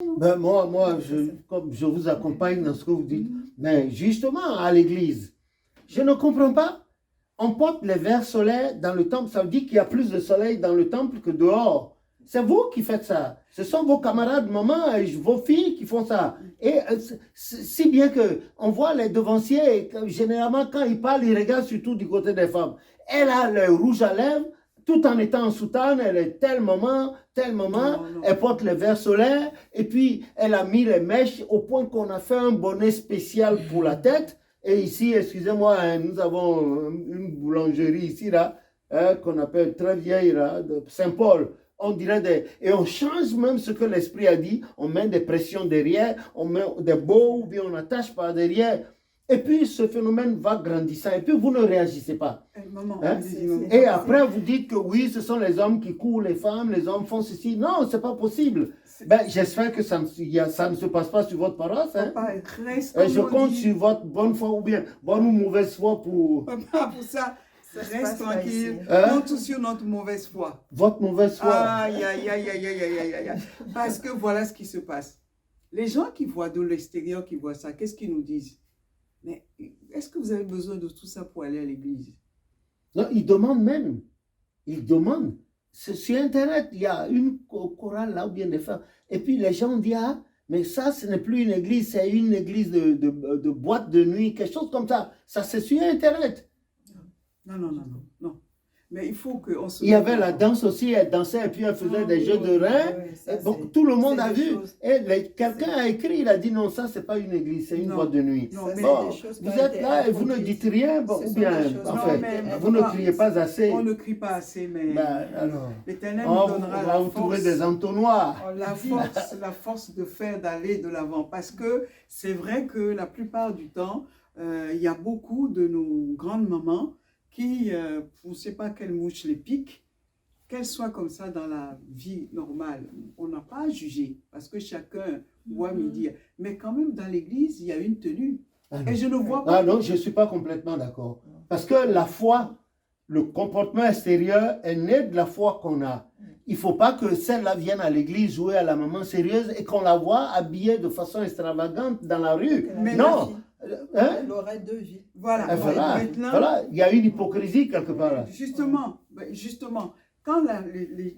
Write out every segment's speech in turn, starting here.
Ben comme je vous accompagne dans ce que vous dites, mais justement, à l'église, je ne comprends pas. On porte les verres solaires dans le temple, ça veut dire qu'il y a plus de soleil dans le temple que dehors. C'est vous qui faites ça. Ce sont vos camarades, maman, et vos filles qui font ça. Et si bien que on voit les devanciers, et généralement, quand ils parlent, ils regardent surtout du côté des femmes. Elle a le rouge à lèvres, tout en étant en soutane, elle est tel moment, elle porte les verres solaires, et puis elle a mis les mèches au point qu'on a fait un bonnet spécial pour la tête. Et ici, excusez-moi, hein, nous avons une boulangerie ici, là, hein, qu'on appelle très vieille, là, de Saint-Paul. On dirait et on change même ce que l'esprit a dit. On met des pressions derrière, on met des beaux ou bien on attache par derrière. Et puis ce phénomène va grandissant. Et puis vous ne réagissez pas. Maman, hein? Et après vous dites que oui, ce sont les hommes qui courent les femmes, les hommes font ceci. Non, c'est pas possible. Ben, j'espère que ça ne se passe pas sur votre paroisse. Hein? Papa, je compte sur votre bonne foi ou bien bonne ou mauvaise foi pour... Papa, pour ça, reste tranquille. Hein? Compte sur notre mauvaise foi. Votre mauvaise foi. Aïe, aïe, aïe, aïe, aïe, aïe, aïe, aïe. Parce que voilà ce qui se passe. Les gens qui voient de l'extérieur, qui voient ça, qu'est-ce qu'ils nous disent? Mais est-ce que vous avez besoin de tout ça pour aller à l'église? Non, ils demandent même. Ils demandent. Sur Internet, il y a une chorale là ou bien des femmes. Et puis les gens disent, ah, mais ça, ce n'est plus une église, c'est une église de boîte de nuit, quelque chose comme ça. Ça, c'est sur Internet. Non. Mais il faut qu'on se... Il y avait la danse aussi, elle dansait et puis elle faisait des jeux de reins. Donc tout le monde a vu. Et quelqu'un a écrit, il a dit non, ça c'est pas une église, c'est une boîte de nuit. Non, mais bon, vous êtes là et vous ne dites rien, bon, ou bien, en fait, vous ne criez pas assez. On ne crie pas assez, mais alors, l'Éternel nous donnera la force. Trouver des entonnoirs. La force de faire, d'aller de l'avant. Parce que c'est vrai que la plupart du temps, il y a beaucoup de nos grandes mamans qui, on ne sait pas quelle mouche les pique, qu'elles soient comme ça dans la vie normale. On n'a pas à juger, parce que chacun voit midi. Mais quand même, dans l'église, il y a une tenue. Et je ne vois pas... Ah non, je ne suis pas complètement d'accord. Parce que la foi, le comportement extérieur est né de la foi qu'on a. Il ne faut pas que celle-là vienne à l'église jouer à la maman sérieuse et qu'on la voit habillée de façon extravagante dans la rue. Mais non. Hein? Elle aurait deux vies. Voilà. Maintenant, voilà. Il y a une hypocrisie quelque part là. Justement, quand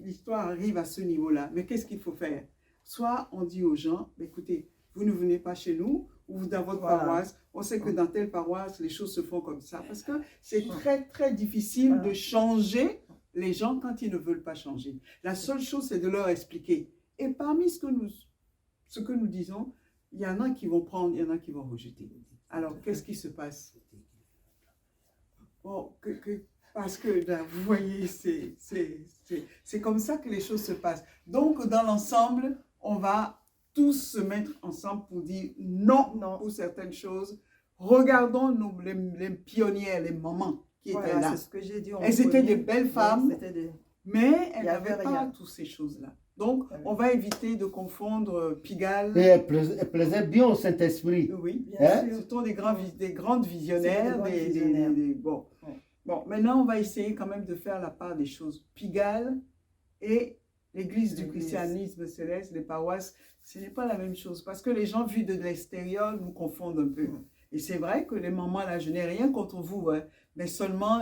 l'histoire arrive à ce niveau-là, mais qu'est-ce qu'il faut faire? Soit on dit aux gens, écoutez, vous ne venez pas chez nous, ou dans votre paroisse, on sait que dans telle paroisse, les choses se font comme ça. Parce que c'est très, très difficile de changer les gens quand ils ne veulent pas changer. La seule chose, c'est de leur expliquer. Et parmi ce que nous disons, il y en a qui vont prendre, il y en a qui vont rejeter. Alors, qu'est-ce qui se passe? Bon, parce que là, vous voyez, c'est comme ça que les choses se passent. Donc, dans l'ensemble, on va tous se mettre ensemble pour dire non pour certaines choses. Regardons les pionnières, les mamans qui étaient là. C'est ce que j'ai dit. Elles étaient des belles femmes, mais elles n'avaient pas toutes ces choses-là. Donc, on va éviter de confondre Pigalle. Et elle plaisait bien au Saint-Esprit. Oui, bien sûr. Ce sont des grandes visionnaires. Bon, maintenant, on va essayer quand même de faire la part des choses. Pigalle et l'église du christianisme céleste, les paroisses, ce n'est pas la même chose. Parce que les gens vus de l'extérieur nous confondent un peu. Et c'est vrai que les mamans, là, je n'ai rien contre vous, hein, mais seulement,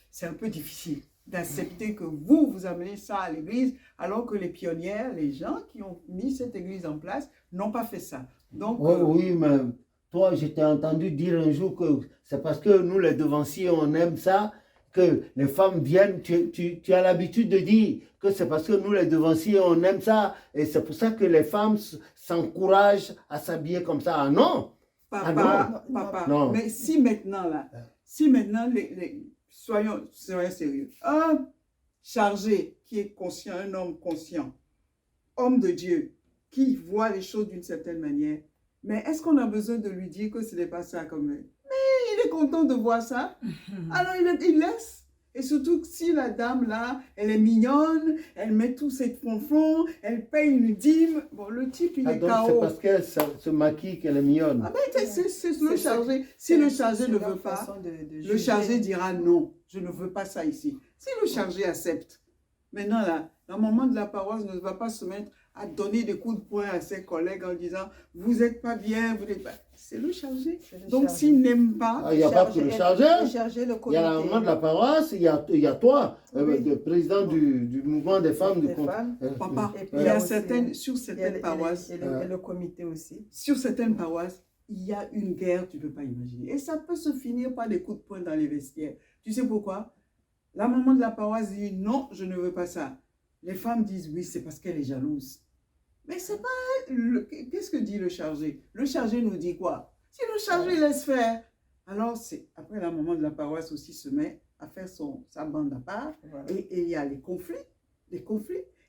c'est un peu difficile d'accepter que vous amenez ça à l'église, alors que les pionnières, les gens qui ont mis cette église en place, n'ont pas fait ça. Donc, oui, mais toi, je t'ai entendu dire un jour que c'est parce que nous, les devanciers, on aime ça, que les femmes viennent. Tu as l'habitude de dire que c'est parce que nous, les devanciers, on aime ça, et c'est pour ça que les femmes s'encouragent à s'habiller comme ça. Ah non! Papa, non. Mais si maintenant, soyons sérieux. Un chargé qui est conscient, un homme conscient, homme de Dieu, qui voit les choses d'une certaine manière, mais est-ce qu'on a besoin de lui dire que ce n'est pas ça comme... Mais il est content de voir ça. Alors il laisse. Et surtout si la dame là, elle est mignonne, elle met tous ses fonds, elle paye une dîme. Bon, le type, il est KO. C'est parce qu'elle se maquille qu'elle est mignonne. Ah ben, c'est le chargé. Si le chargé ne veut pas, le chargé dira non, je ne veux pas ça ici. Si le chargé accepte, maintenant là, le moment de la paroisse ne va pas se mettre à donner des coups de poing à ses collègues en disant « Vous n'êtes pas bien, vous n'êtes pas... » C'est le chargé. Donc, s'il n'aime pas... Il n'y a pas que le chargé. Il y a la maman de la paroisse, il y a toi, le président du mouvement des femmes. Papa, il y a certaines, sur certaines paroisses... Et le comité aussi. Sur certaines paroisses, il y a une guerre, tu ne peux pas imaginer. Et ça peut se finir par des coups de poing dans les vestiaires. Tu sais pourquoi? La maman de la paroisse dit « Non, je ne veux pas ça ». Les femmes disent « Oui, c'est parce qu'elle est jalouse ». Mais c'est pas elle. Qu'est-ce que dit le chargé? Le chargé nous dit quoi? Si le chargé laisse faire, alors après la maman de la paroisse aussi se met à faire sa bande à part. Voilà. Et il y a les conflits.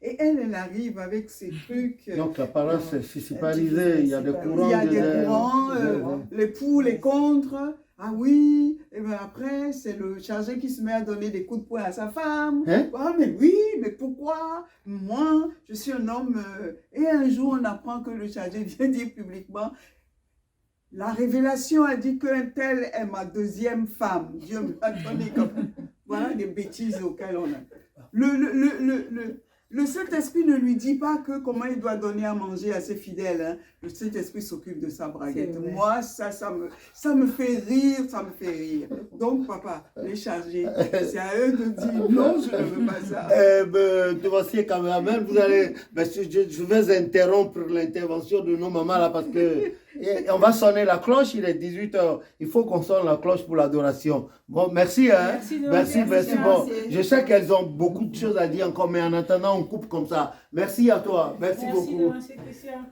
Et elle arrive avec ses trucs. Donc la paroisse c'est municipalisée, il y a des courants. Il y a des courants, les pour, les contre. Ah oui, et bien après, c'est le chargé qui se met à donner des coups de poing à sa femme. Hein? Ah, mais oui, mais pourquoi? Moi, je suis un homme. Et un jour, on apprend que le chargé vient dire publiquement, la révélation a dit qu'un tel est ma deuxième femme. Dieu me l'a donné comme... Voilà des bêtises auxquelles on a... Le Saint-Esprit ne lui dit pas comment il doit donner à manger à ses fidèles. Hein. Le Saint-Esprit s'occupe de sa braguette. Moi, ça me fait rire, ça me fait rire. Donc, papa, les chargés, c'est à eux de dire non, je ne veux pas ça. Devancier caméraman, vous allez... je vais interrompre l'intervention de nos mamans là parce que on va sonner la cloche, il est 18h. Il faut qu'on sonne la cloche pour l'adoration. Bon, merci. Hein? Merci. Bon, je sais qu'elles ont beaucoup de choses à dire encore, mais en attendant, on coupe comme ça. Merci à toi. Merci beaucoup. Merci, Christian.